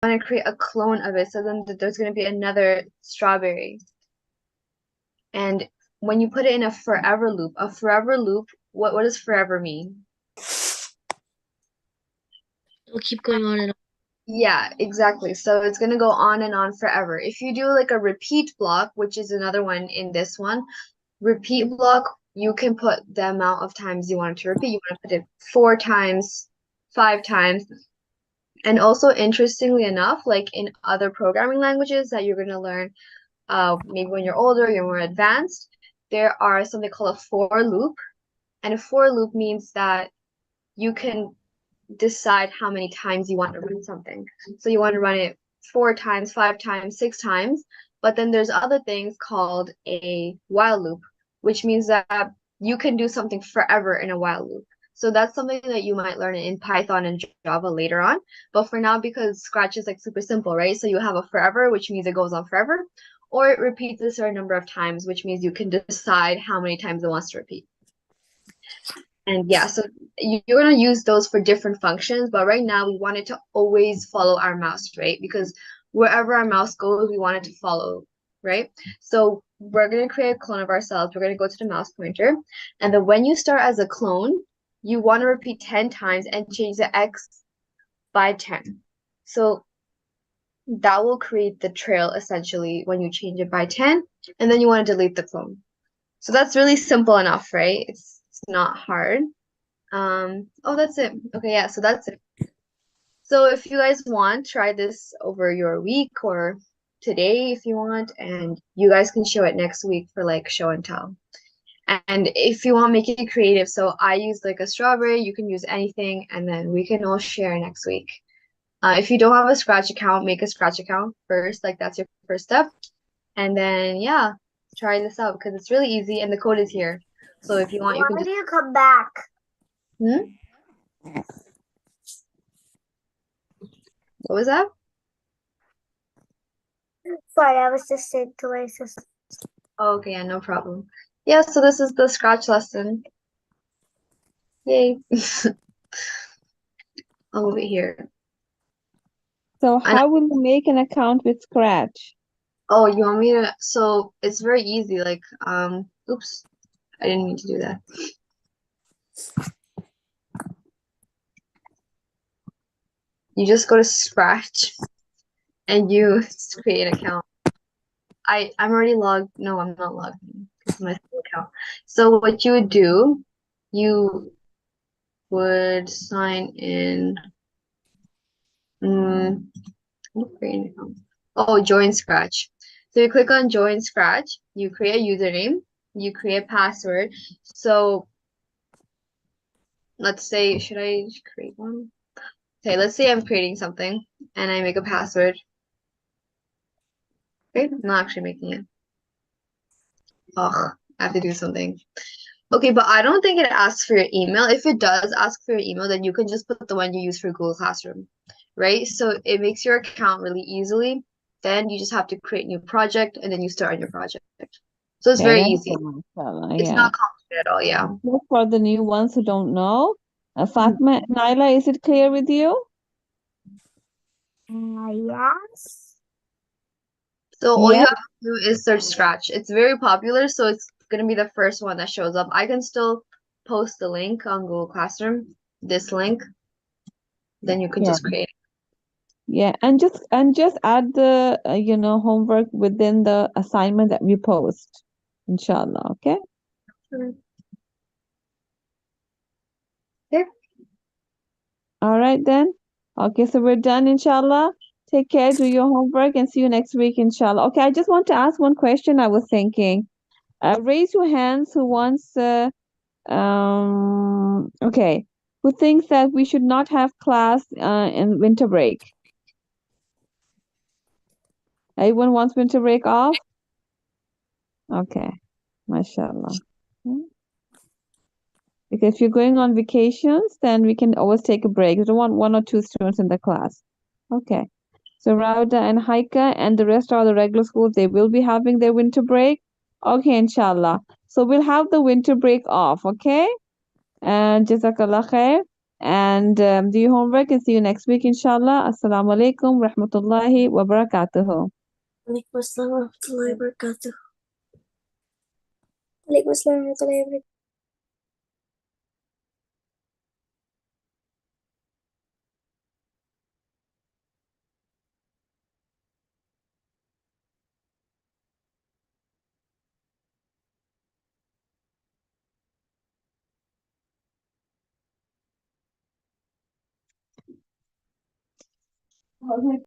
want to create a clone of it. So then there's going to be another strawberry. And when you put it in a forever loop, what does forever mean? It'll keep going on and on. Yeah, exactly. So it's going to go on and on forever. If you do like a repeat block, which is another one in this one, repeat block, you can put the amount of times you want it to repeat. You want to put it 4 times, 5 times. And also, interestingly enough, like in other programming languages that you're going to learn, maybe when you're older, you're more advanced, there are something called a for loop. And a for loop means that you can decide how many times you want to run something. So you want to run it 4 times, 5 times, 6 times. But then there's other things called a while loop, which means that you can do something forever in a while loop. So that's something that you might learn in Python and Java later on. But for now, because Scratch is like super simple, right? So you have a forever, which means it goes on forever, or it repeats a certain number of times, which means you can decide how many times it wants to repeat. And yeah, so you're gonna use those for different functions, but right now we want it to always follow our mouse, right? Because wherever our mouse goes, we want it to follow, right? So we're gonna create a clone of ourselves. We're gonna go to the mouse pointer, and then when you start as a clone, you want to repeat 10 times and change the X by 10. So that will create the trail essentially when you change it by 10, and then you want to delete the clone. So that's really simple enough, right? It's not hard. Oh, that's it. Okay, yeah, so that's it. So if you guys want, try this over your week or today if you want, and you guys can show it next week for like show and tell. And if you want, make it creative. So I use like a strawberry, you can use anything, and then we can all share next week. If you don't have a Scratch account, make a Scratch account first. Like that's your first step. And then yeah, try this out because it's really easy and the code is here. So if you want, you can Why just do you come back? What was that? Sorry, I was just saying to my sister. Oh, okay, yeah, no problem. Yeah, so this is the Scratch lesson. Yay. I'll move it here. So And how will you make an account with Scratch? oh, you want me to? So it's very easy. Like, oops, I didn't mean to do that. You just go to Scratch and you create an account. I'm already logged. No, I'm not logged in. This is my school account. So what you would do, you would sign in. Create an account. Oh, join Scratch. So you click on join Scratch, you create a username, you create a password. So let's say, should I create one? Okay, let's say I'm creating something and I make a password. Okay, I'm not actually making it. Oh, I have to do something. Okay, but I don't think it asks for your email. If it does ask for your email, then you can just put the one you use for Google Classroom, right? So it makes your account really easily. Then you just have to create a new project and then you start on your project. So it's Yeah, very that's easy. It's yeah. not complicated at all, yeah. Just for the new ones who don't know, Fatma, Naila, is it clear with you? Yes. So all you Yeah. have to do is search Scratch. It's very popular, so it's gonna be the first one that shows up. I can still post the link on Google Classroom, this link, then you can Yeah. just create. Yeah, and just add the homework within the assignment that we post, inshallah. Okay. Here. All right then. Okay, so we're done, inshallah. Take care, do your homework, and see you next week, inshallah. Okay, I just want to ask one question. I was thinking. Raise your hands who wants. Okay, who thinks that we should not have class in winter break? Everyone wants winter break off? Okay, mashallah. Because if you're going on vacations, then we can always take a break. We don't want one or two students in the class. Okay. So Rauda and Haika and the rest are the regular schools. They will be having their winter break. Okay, inshallah. So we'll have the winter break off, okay? And Jazakallah khair. and do your homework and see you next week, inshallah. Assalamu alaikum rahmatullahi wa barakatuhu. Alaikum assalam wa rahmatullahi wa barakatuh. Alaikum assalam wa rahmatullahi wa barakatuh.